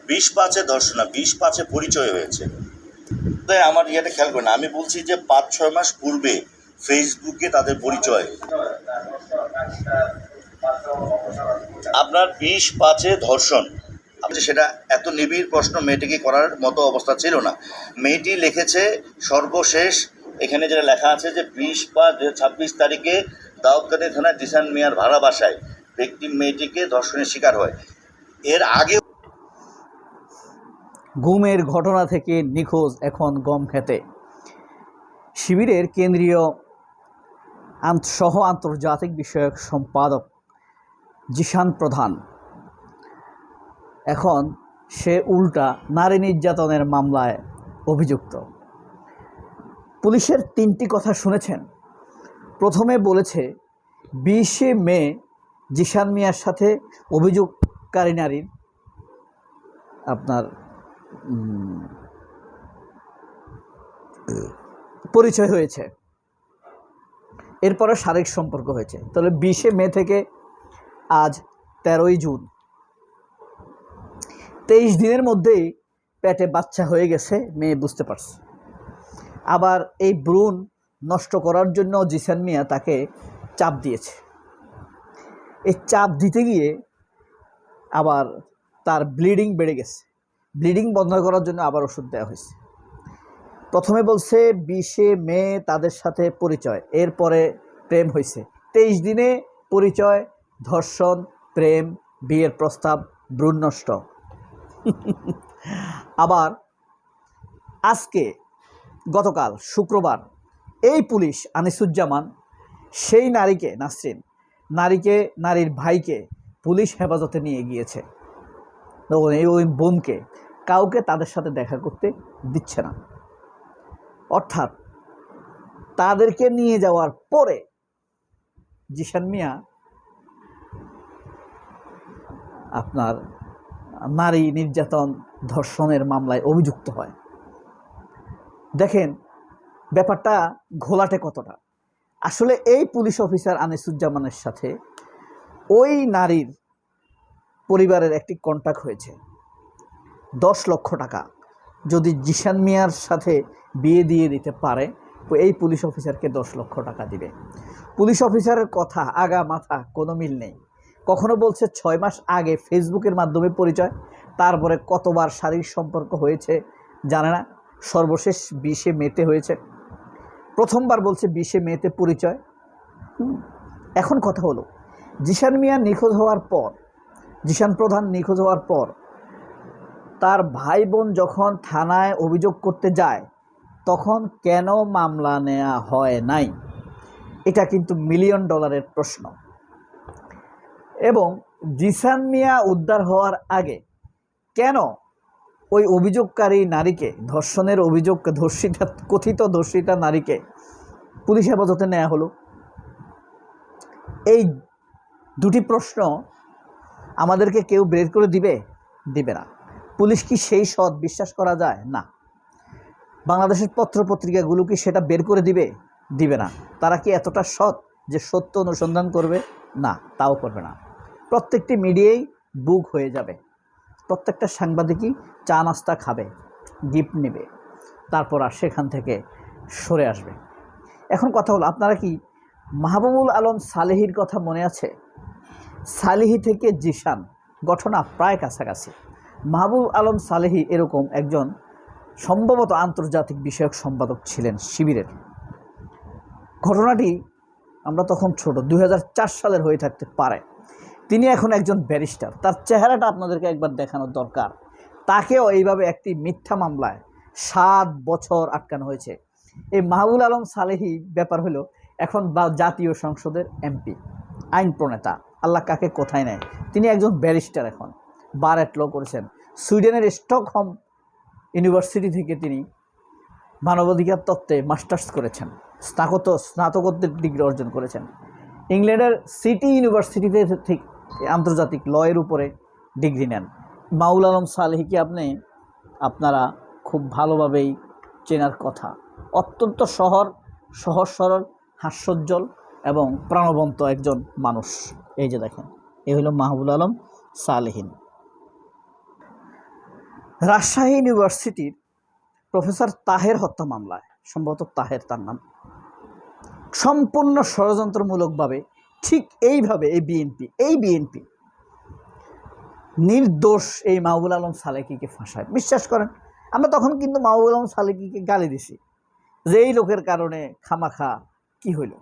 20-5-এ ধর্ষণ না, 20-5-এ পরিচয় হয়েছে। তাই আমার ইয়েটা খেয়াল করে না, আমি বলছি যে 5-6 মাস পূর্বে ফেসবুকে তাদের পরিচয়। আপনার 20-5-এ ধর্ষণ, সেটা এত নিবিড় প্রশ্ন মেয়েটিকে করার মতো অবস্থা ছিল না। মেয়েটি লিখেছে সর্বশেষ এখানে যেটা লেখা আছে যে 20-5-26 তারিখে দাউদকান্দি থানায় জিসান মিয়ার ভাড়া বাসায় ব্যক্তি মেয়েটিকে ধর্ষণের শিকার হয়। এর আগে গুমের ঘটনা থেকে নিখোঁজ এখন গম খেতে। শিবিরের কেন্দ্রীয় সহ আন্তর্জাতিক বিষয়ক সম্পাদক জিসান প্রধান এখন সে উল্টা নারী নির্যাতনের মামলায় অভিযুক্ত। পুলিশের 3টি কথা শুনেছেন। প্রথমে বলেছে 20শে মে জিসান মিয়ার সাথে অভিযোগকারী নারীর আপনার পরিচয় হয়েছে, এরপরে শারীরিক সম্পর্ক হয়েছে। তাহলে 20শে মে থেকে আজ 13ই জুন, 23 দিনের মধ্যেই পেটে বাচ্চা হয়ে গেছে, মেয়ে বুঝতে পারছে। আবার এই ভ্রূণ নষ্ট করার জন্য জিসান মিয়া তাকে চাপ দিয়েছে। এই চাপ দিতে গিয়ে আবার তার ব্লিডিং বেড়ে গেছে, ব্লিডিং বন্ধ করার জন্য আবার ওষুধ দেওয়া হয়েছে। প্রথমে বলছে 20শে মে তাদের সাথে পরিচয়, এরপরে প্রেম হয়েছে। 23 দিনে পরিচয়, ধর্ষণ, প্রেম, বিয়ের প্রস্তাব, ভ্রূণ নষ্ট। আবার আজকে গতকাল শুক্রবার এই পুলিশ আনিসুজ্জামান সেই নারীকে, নাসরিন নারীর ভাইকে পুলিশ হেফাজতে নিয়ে গিয়েছে। ওই বোনকে কাউকে তাদের সাথে দেখা করতে দিচ্ছে না। অর্থাৎ তাদেরকে নিয়ে যাওয়ার পরে জিসান মিয়া আপনার নারী নির্যাতন ধর্ষণের মামলায় অভিযুক্ত হয়। দেখেন ব্যাপারটা ঘোলাটে কতটা। আসলে এই পুলিশ অফিসার আনিসুজ্জামানের সাথে ওই নারীর পরিবারের একটি কন্ট্যাক্ট হয়েছে। 10 লক্ষ টাকা যদি জিসান মিয়ার সাথে বিয়ে দিয়ে দিতে পারে, এই পুলিশ অফিসারকে 10 লক্ষ টাকা দিবে। পুলিশ অফিসারের কথা আগা মাথা কোনো মিল নেই। কখনো বলছে 6 মাস আগে ফেসবুকের মাধ্যমে পরিচয়, তারপরে কতবার শারীরিক সম্পর্ক হয়েছে জানে না, সর্বশেষ 20শে মেতে হয়েছে। প্রথমবার বলছে 20শে মেতে পরিচয়। এখন কথা হলো জিসান মিয়া নিখোঁজ হওয়ার পর, জিসান প্রধান নিখোঁজ হওয়ার পর তার ভাই বোন যখন থানায় অভিযোগ করতে যায় তখন কেন মামলা নেওয়া হয় নাই? এটা কিন্তু $1,000,000 প্রশ্ন। এবং জিসান মিয়া উদ্ধার হওয়ার আগে কেন ওই অভিযোগকারী নারীকে, ধর্ষণের কথিত ধর্ষিতা নারীকে পুলিশ হেফাজতে নেওয়া হলো? এই দুটি প্রশ্ন আমাদেরকে কেউ বের করে দিবে না। পুলিশ কি সেই সৎ বিশ্বাস করা যায়? না। বাংলাদেশের পত্রপত্রিকাগুলো কি সেটা বের করে দিবে না? তারা কি এতটা সৎ যে সত্য অনুসন্ধান করবে? না, তাও করবে না। প্রত্যেকটি মিডিয়াই বুক হয়ে যাবে, প্রত্যেকটা সাংবাদিকই চা নাস্তা খাবে, গিফট নেবে, তারপর আর সেখান থেকে সরে আসবে। এখন কথা হলো, আপনারা কি মাহবুবুল আলম সালেহীর কথা মনে আছে? সালেহী থেকে জিসান ঘটনা প্রায় কাছাকাছি। মাহবুব আলম সালেহী এরকম একজন সম্ভবত আন্তর্জাতিক বিষয়ক সম্পাদক ছিলেন শিবিরের। ঘটনাটি আমরা তখন ছোট, 2004 সালের হয়ে থাকতে পারে। তিনি এখন একজন ব্যারিস্টার। তার চেহারাটা আপনাদেরকে একবার দেখানোর দরকার। তাকেও এইভাবে একটি মিথ্যা মামলায় 7 বছর আটকানো হয়েছে। এই মাহবুবুল আলম সালেহী ব্যাপার হলো এখন জাতীয় সংসদের এমপি, আইন প্রণেতা। আল্লাহ কাকে কোথায় নেয়। তিনি একজন ব্যারিস্টার, এখন বার এট ল করেছেন। সুইডেনের স্টকহোম ইউনিভার্সিটি থেকে তিনি মানবাধিকার তত্ত্বে মাস্টার্স করেছেন, স্নাতকোত্তর ডিগ্রি অর্জন করেছেন। ইংল্যান্ডের সিটি ইউনিভার্সিটিতে ঠিক আন্তর্জাতিক লয়ের উপরে ডিগ্রি নেন। মাহবুবুল আলম সালেহীকে আপনারা খুব ভালোভাবেই চেনার কথা। অত্যন্ত সহজ সরল, হাস্যোজ্জ্বল এবং প্রাণবন্ত একজন মানুষ। এই যে দেখেন, এই হলো মাহবুবুল আলম সালেহীন। রাজশাহী ইউনিভার্সিটির প্রফেসর তাহের হত্যা মামলায়, সম্ভবত তাহের তার নাম, সম্পূর্ণ ষড়যন্ত্রমূলকভাবে ঠিক এইভাবে এই বিএনপি নির্দোষ এই মাহবুবুল আলম সালেকিকে ফাঁসায়। বিশ্বাস করেন, আমরা তখন কিন্তু মাহবুবুল আলম সালেকিকে গালি দিছি যে এই লোকের কারণে খামাখা কি হইল,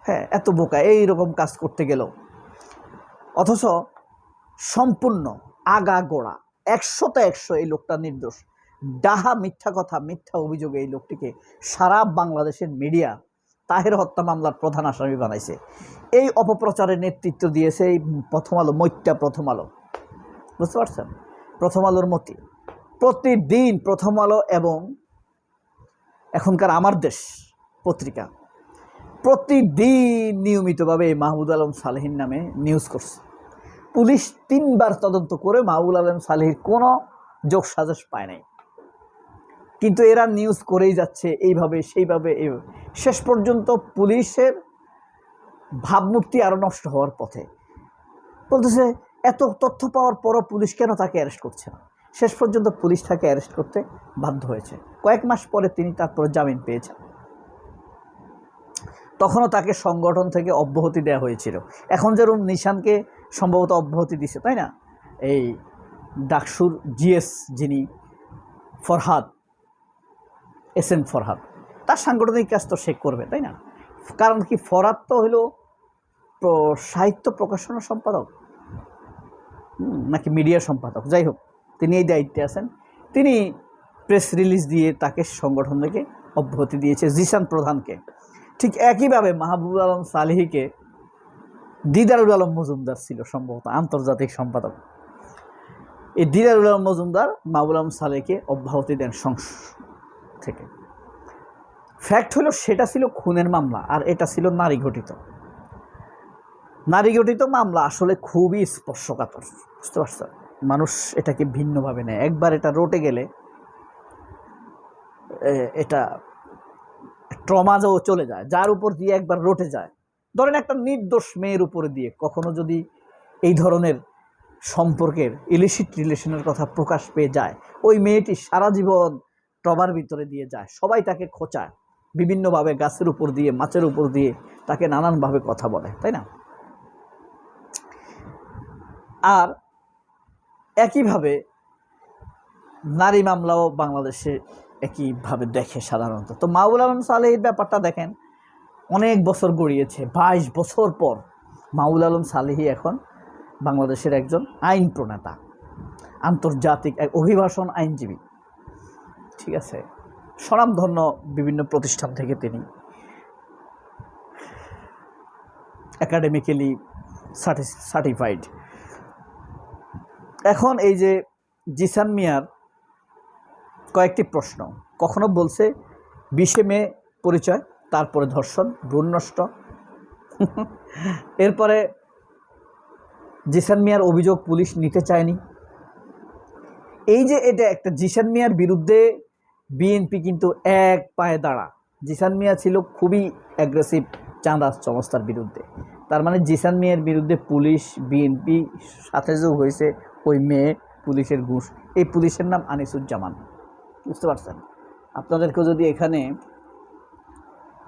হ্যাঁ এত বোকা এইরকম কাজ করতে গেল। অথচ সম্পূর্ণ আগাগোড়া 100তে 100 এই লোকটা নির্দোষ। ডাহা মিথ্যা কথা, মিথ্যা অভিযোগে এই লোকটিকে সারা বাংলাদেশের মিডিয়া তাহের হত্যা মামলার প্রধান আসামি বানাইছে। এই অপপ্রচারের নেতৃত্ব দিয়েছে এই প্রথম আলো, প্রথম আলো, বুঝতে পারছেন, প্রথম আলোর মতি। প্রতিদিন প্রথম আলো এবং এখনকার আমার দেশ পত্রিকা প্রতিদিন নিয়মিতভাবে এই মাহবুবুল আলম সালেহীর নামে নিউজ করছে। পুলিশ 3বার তদন্ত করে মাহবুবুল আলম সালেহীর কোনো যোগ সাজশ পায় নাই, কিন্তু এরা নিউজ করেই যাচ্ছে এইভাবে সেইভাবে। শেষ পর্যন্ত পুলিশের ভাবমূর্তি আরও নষ্ট হওয়ার পথে। বলতেছে এত তথ্য পাওয়ার পরও পুলিশ কেন তাকে অ্যারেস্ট করছে না। শেষ পর্যন্ত পুলিশ তাকে অ্যারেস্ট করতে বাধ্য হয়েছে। কয়েক মাস পরে তিনি তারপর জামিন পেয়েছেন। তখনও তাকে সংগঠন থেকে অব্যাহতি দেওয়া হয়েছিল। এখন যেরকম নিশানকে সম্ভবত অব্যাহতি দিছে, তাই না? এই ডাকসুর জিএস যিনি ফরহাদ, SM ফরহাদ, তার সাংগঠনিক কাজ তো সে করবে, তাই না? কারণ কি, ফরহাদ তো হলো সাহিত্য প্রকাশনা সম্পাদক নাকি মিডিয়া সম্পাদক, যাই হোক তিনি এই দায়িত্বে আছেন। তিনি প্রেস রিলিজ দিয়ে তাকে সংগঠন থেকে অব্যাহতি দিয়েছে, জিসান প্রধানকে। ঠিক একইভাবে মাহবুবুল আলম সালেহীকে দিদারুল আলম মজুমদার ছিল সম্ভবত আন্তর্জাতিক সম্পাদক। এই দিদারুল আলম মজুমদার মাহবুবুল আলম সালেহকে অব্যাহতি দেন থেকে। ফ্যাক্ট হলো সেটা ছিল খুনের মামলা আর এটা ছিল নারী ঘটিত মামলা। আসলে খুবই স্পর্শকাতর, বুঝতে পারছেন? মানুষ এটাকে ভিন্নভাবে নেয়। একবার এটা রটে গেলে এটা ট্রমাজও চলে যায়, যার উপর দিয়ে একবার রটে যায়। ধরেন একটা নির্দোষ মেয়ের উপরে দিয়ে কখনো যদি এই ধরনের সম্পর্কের ইলিসিট রিলেশনের কথা প্রকাশ পেয়ে যায়, ওই মেয়েটি সারা জীবন ট্রমার ভিতরে দিয়ে যায়। সবাই তাকে খোঁচায় বিভিন্নভাবে, গাছের উপর দিয়ে, মাছের উপর দিয়ে তাকে নানানভাবে কথা বলে, তাই না? আর একইভাবে নারী মামলাও বাংলাদেশে একইভাবে দেখে সাধারণত। তো মাহবুবুল আলম সালেহীর ব্যাপারটা দেখেন, অনেক বছর গড়িয়েছে, 22 বছর পর মাহবুবুল আলম সালেহী এখন বাংলাদেশের একজন আইন প্রণেতা, আন্তর্জাতিক এক অভিবাসন আইনজীবী, ঠিক আছে? স্বনামধন্য বিভিন্ন প্রতিষ্ঠান থেকে তিনি একাডেমিক্যালি সার্টিফাইড। এখন এই যে জিসান মিয়ার কয়েকটি প্রশ্ন, কখনো বলছে 20 মে পরিচয়, তারপরে ধর্ষণ, ভ্রূণ নষ্ট। এরপরে জিসান মিয়ার অভিযোগ পুলিশ নিতে চায়নি। এই যে এটা একটা, জিসান মিয়ার বিরুদ্ধে বিএনপি কিন্তু এক পায়ে দাঁড়া। জিসান মিয়া ছিল খুবই অ্যাগ্রেসিভ চাঁদা সংস্থার বিরুদ্ধে। তার মানে জিসান মিয়ার বিরুদ্ধে পুলিশ, বিএনপি সাথে যোগ হয়েছে ওই মেয়ে পুলিশের ঘুষ। এই পুলিশের নাম আনিসুজ্জামান, বুঝতে পারছেন? আপনাদেরকে যদি এখানে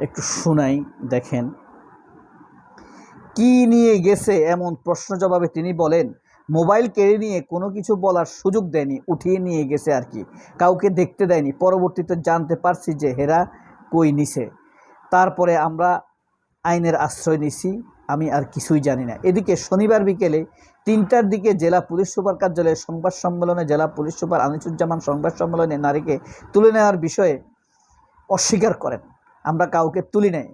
একটু শোনাই, দেখেন কি নিয়ে গেছে। এমন প্রশ্ন জবাবে তিনি বলেন, মোবাইল কেড়ে নিয়ে কোনো কিছু বলার সুযোগ দেয়নি, উঠিয়ে নিয়ে গেছে আর কি, কাউকে দেখতে দেয়নি। পরবর্তীতে জানতে পারছি যে হেরা কই নিছে, তারপরে আমরা আইনের আশ্রয় নিছি, আমি আর কিছুই জানি না। এদিকে শনিবার বিকেলে 3টার দিকে জেলা পুলিশ সুপার কার্যালয়ে সংবাদ সম্মেলনে জেলা পুলিশ সুপার আনিসুজ্জামান সংবাদ সম্মেলনে নারীকে তুলে নেওয়ার বিষয়ে অস্বীকার করেন, আমরা কাউকে তুলি নাই।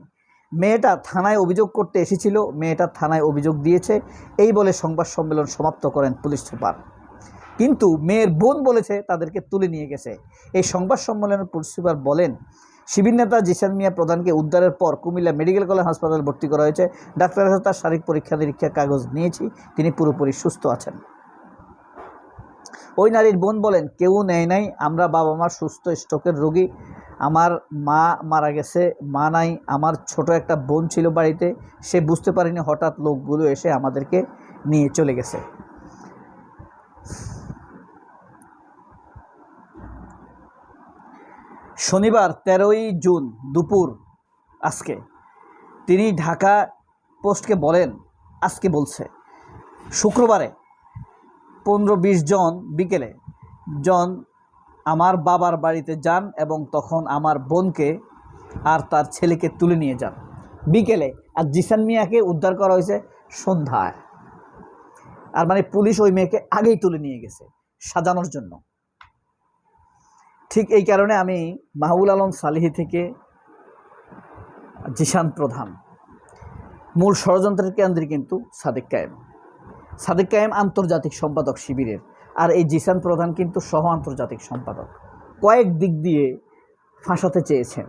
মেয়েটা থানায় অভিযোগ করতে এসেছিল, মেয়েটা থানায় অভিযোগ দিয়েছে, এই বলে সংবাদ সম্মেলন সমাপ্ত করেন পুলিশ সুপার। কিন্তু মেয়ের বোন বলেছে তাদেরকে তুলে নিয়ে গেছে। এই সংবাদ সম্মেলনে পুলিশ সুপার বলেন, শিবির নেতা জিসান মিয়া প্রধানকে উদ্ধারের পর কুমিল্লা মেডিকেল কলেজ হাসপাতালে ভর্তি করা হয়েছে। ডাক্তারের কাছে তার শারীরিক পরীক্ষা নিরীক্ষার কাগজ নিয়েছি, তিনি পুরোপুরি সুস্থ আছেন। ওই নারীর বোন বলেন, কেউ নেয় নাই, আমরা বাবা মা সুস্থ, স্ট্রোকের রোগী, আমার মা মারা গেছে, মা নাই, আমার ছোট একটা বোন ছিল বাড়িতে, সে বুঝতে পারেনি, হঠাৎ লোকগুলো এসে আমাদেরকে নিয়ে চলে গেছে। শনিবার 13ই জুন দুপুর আজকে তিনি ঢাকা পোস্টকে বলেন, আজকে বলছে শুক্রবারে 15-20 জন বিকেলে আমার বাবার বাড়িতে যান এবং তখন আমার বোনকে আর তার ছেলেকে তুলে নিয়ে যান বিকেলে, আর জিসান মিয়াকে উদ্ধার করা হয়েছে সন্ধ্যায়। আর মানে পুলিশ ওই মেয়েকে আগেই তুলে নিয়ে গেছে সাজানোর জন্য। ঠিক এই কারণে আমি মাহবুল আলম সালিহি থেকে জিসান প্রধান, মূল ষড়যন্ত্রের কেন্দ্রে কিন্তু সাদেক কায়েম আন্তর্জাতিক সম্পাদক শিবিরের, আর এই জিসান প্রধান কিন্তু সহ আন্তর্জাতিক সম্পাদক। কয়েক দিক দিয়ে ফাঁসাতে চেয়েছেন,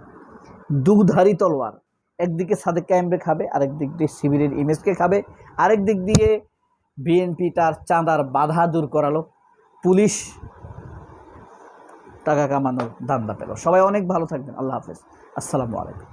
দুধারী তলোয়ার, একদিকে সাদেক কায়েমকে খাবে, আরেক দিক দিয়ে শিবিরের ইমেজকে খাবে, আরেক দিক দিয়ে বিএনপি তার চাঁদার বাধা দূর করালো, পুলিশ টাকা কামানোর ধান্দা পেল। সবাই অনেক ভালো থাকবেন। আল্লাহ হাফেজ, আসসালামু আলাইকুম।